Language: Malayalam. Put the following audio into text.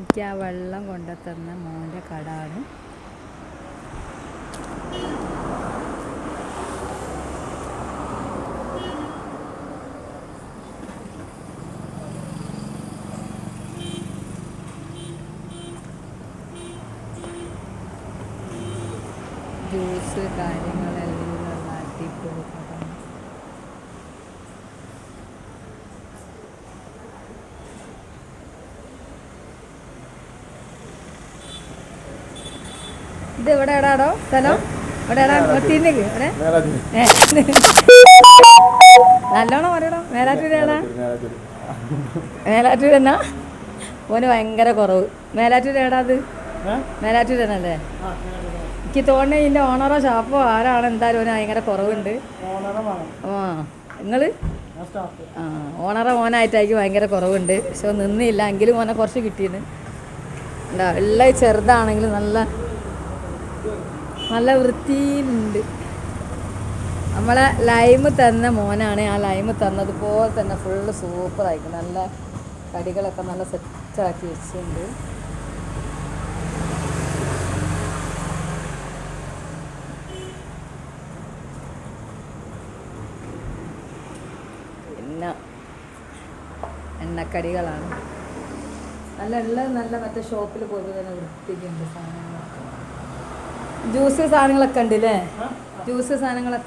എനിക്ക് ആ വെള്ളം കൊണ്ടുത്തന്ന മോൻ്റെ കടാണ്. ജ്യൂസ് കാര്യങ്ങളെല്ലാം അടിപൊളി കട. ഇത് എവിടെ എടാടോ സ്ഥലം? ഇവിടെ എടാ തിന്നക്ക് ഇവിടെ നല്ലോണം പറയണോ. മേലാറ്റൂർ എടാ? മേലാറ്റൂർ എന്നാ ഓന് ഭയങ്കര കുറവ്. മേലാറ്റൂർ എടാ? അത് മേലാറ്റൂർ തന്നെയല്ലേ? എനിക്ക് തോന്നുന്നത് ഇതിൻ്റെ ഓണറോ ഷാപ്പോ ആരാണ്, എന്തായാലും ഓന് ഭയങ്കര കുറവുണ്ട്. ആ നിങ്ങൾ ആ ഓണറോ മോനായിട്ടായിരിക്കും ഭയങ്കര കുറവുണ്ട്. പക്ഷെ നിന്നില്ല, എങ്കിലും മോനെ കുറച്ച് കിട്ടിയെന്ന് ഉണ്ടാ. ഉള്ള ചെറുതാണെങ്കിലും നല്ല നല്ല വൃത്തിയിലുണ്ട്. നമ്മളെ ലൈമ് തന്ന മോനാണ്. ആ ലൈമ് തന്നതുപോലെ തന്നെ ഫുള്ള് സൂപ്പറായിരിക്കും. നല്ല കടികളൊക്കെ നല്ല സെറ്റാക്കി വെച്ചിട്ടുണ്ട്. പിന്നെ എണ്ണക്കടികളാണ് നല്ല ഉള്ളത്. നല്ല മറ്റേ ഷോപ്പിൽ പോയി തന്നെ വൃത്തിക്കുണ്ട് സാധനങ്ങളൊക്കെ. ജ്യൂസ് സാധനങ്ങളൊക്കെ ഉണ്ട് അല്ലേ? ജ്യൂസ് സാധനങ്ങളൊക്കെ